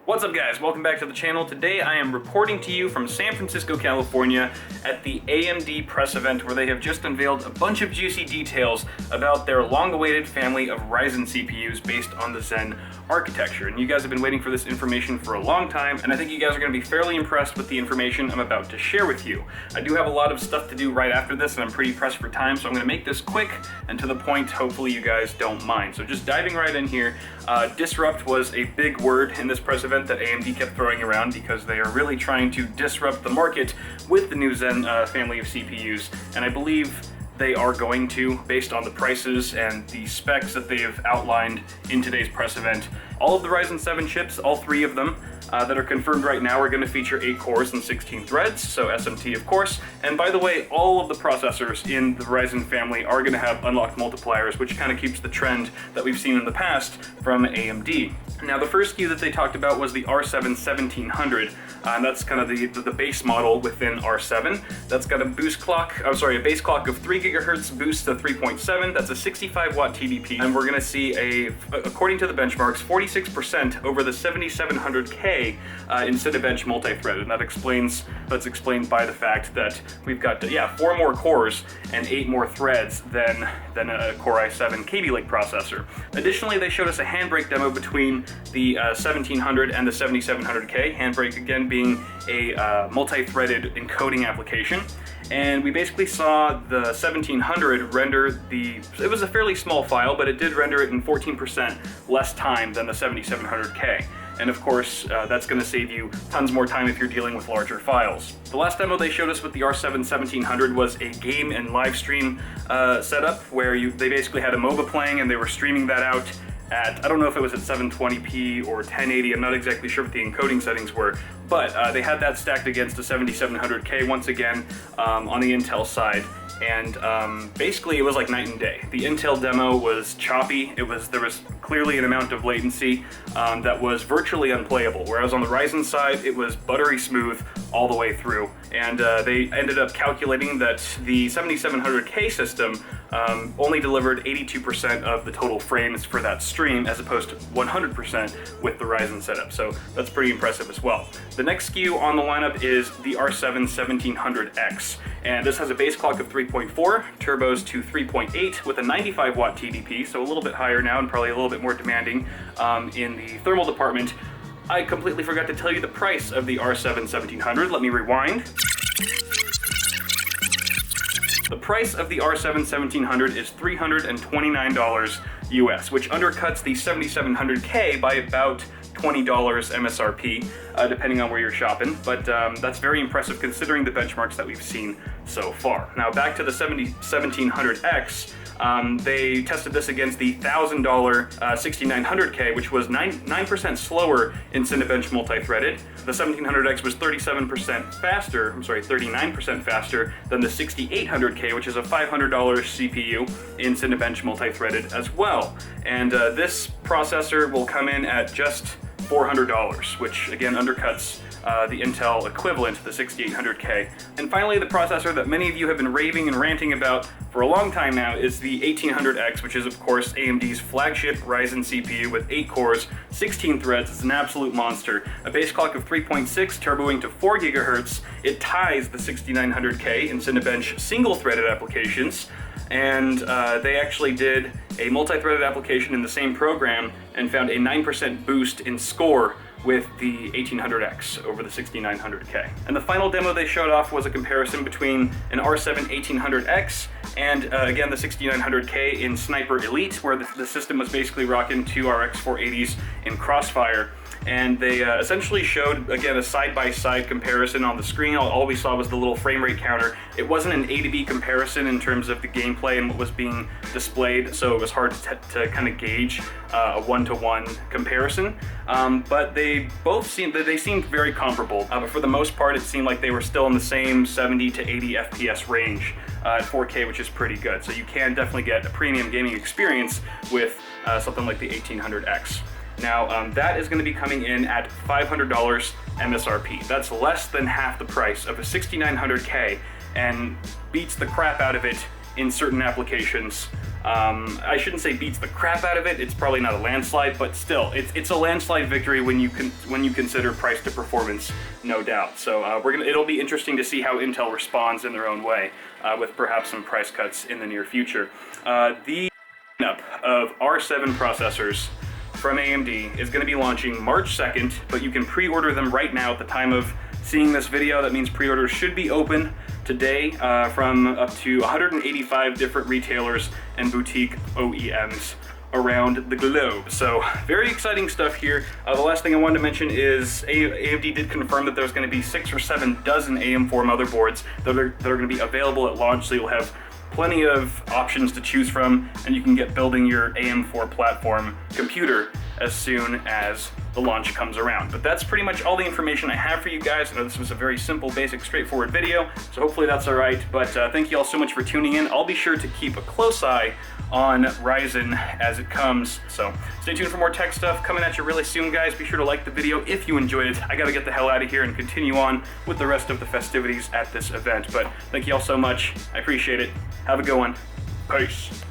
What's up guys, welcome back to the channel. Today I am reporting to you from San Francisco, California at the AMD press event where they have just unveiled a bunch of juicy details about their long-awaited family of Ryzen CPUs based on the Zen architecture. And you guys have been waiting for this information for a long time, and I think you guys are going to be fairly impressed with the information I'm about to share with you. I do have a lot of stuff to do right after this, and I'm pretty pressed for time, so I'm going to make this quick and to the point. Hopefully you guys don't mind. So just diving right in here, disrupt was a big word in this press event that AMD kept throwing around because they are really trying to disrupt the market with the new Zen family of CPUs, and I believe they are going to, based on the prices and the specs that they have outlined in today's press event. All of the Ryzen 7 chips, all three of them, that are confirmed right now are going to feature 8 cores and 16 threads, so SMT of course. And by the way, all of the processors in the Ryzen family are going to have unlocked multipliers, which kind of keeps the trend that we've seen in the past from AMD. Now the first SKU that they talked about was the R7 1700, and that's kind of the base model within R7. That's got a a base clock of 3 gigahertz boost to 3.7. That's a 65 watt TDP, and we're going to see according to the benchmarks, 46% over the 7700K in Cinebench multi-thread, and that's explained by the fact that we've got 4 more cores and 8 more threads than a Core i7 Kaby Lake processor. Additionally, they showed us a handbrake demo between the 1700 and the 7700K. Handbrake again being a multi-threaded encoding application. And we basically saw the 1700 render it was a fairly small file, but it did render it in 14% less time than the 7700K. And of course, that's going to save you tons more time if you're dealing with larger files. The last demo they showed us with the R7 1700 was a game and live stream setup where they basically had a MOBA playing and they were streaming that out at, I don't know if it was at 720p or 1080, I'm not exactly sure what the encoding settings were, but they had that stacked against a 7700K once again on the Intel side. And basically it was like night and day. The Intel demo was choppy. There was clearly an amount of latency that was virtually unplayable, whereas on the Ryzen side it was buttery smooth all the way through. And they ended up calculating that the 7700K system only delivered 82% of the total frames for that stream as opposed to 100% with the Ryzen setup. So that's pretty impressive as well. The next SKU on the lineup is the R7 1700X. And this has a base clock of 3.4, turbos to 3.8 with a 95 watt TDP, so a little bit higher now and probably a little bit more demanding in the thermal department. I completely forgot to tell you the price of the R7 1700. Let me rewind. The price of the R7 1700 is $329 US, which undercuts the 7700K by about $20 MSRP, depending on where you're shopping, but that's very impressive considering the benchmarks that we've seen so far. Now back to the 1700X, they tested this against the $1,000 6900K, which was 9% slower in Cinebench multi-threaded. The 1700X was 39% faster than the 6800K, which is a $500 CPU in Cinebench multi-threaded as well. And this processor will come in at just $400, which again undercuts the Intel equivalent, the 6800K. And finally, the processor that many of you have been raving and ranting about for a long time now is the 1800X, which is of course AMD's flagship Ryzen CPU with 8 cores, 16 threads. It's an absolute monster. A base clock of 3.6, turboing to 4 gigahertz. It ties the 6900K in Cinebench single-threaded applications. And they actually did a multi-threaded application in the same program and found a 9% boost in score with the 1800X over the 6900K. And the final demo they showed off was a comparison between an R7 1800X and again the 6900K in Sniper Elite, where the system was basically rocking 2 RX 480s in Crossfire. And they essentially showed, again, a side-by-side comparison on the screen. All we saw was the little frame rate counter. It wasn't an A to B comparison in terms of the gameplay and what was being displayed, so it was hard to kind of gauge a one-to-one comparison. But they seemed very comparable. But for the most part, it seemed like they were still in the same 70 to 80 FPS range at 4K, which is pretty good. So you can definitely get a premium gaming experience with something like the 1800X. Now, that is going to be coming in at $500 MSRP. That's less than half the price of a 6900K and beats the crap out of it in certain applications I shouldn't say beats the crap out of it. It's probably not a landslide, but still, it's a landslide victory when you consider price to performance, no doubt. So it'll be interesting to see how Intel responds in their own way, with perhaps some price cuts in the near future. The lineup of R7 processors from AMD is going to be launching March 2nd, but you can pre-order them right now at the time of seeing this video. That means pre-orders should be open today from up to 185 different retailers and boutique OEMs around the globe. So very exciting stuff here. The last thing I wanted to mention is AMD did confirm that there's going to be 6 or 7 dozen AM4 motherboards that are going to be available at launch, so you'll have plenty of options to choose from, and you can get building your AM4 platform computer as soon as the launch comes around. But that's pretty much all the information I have for you guys. I know this was a very simple, basic, straightforward video, so hopefully that's all right. But thank you all so much for tuning in. I'll be sure to keep a close eye on Ryzen as it comes. So stay tuned for more tech stuff coming at you really soon, guys. Be sure to like the video if you enjoyed it. I gotta get the hell out of here and continue on with the rest of the festivities at this event. But thank you all so much. I appreciate it. Have a good one. Peace.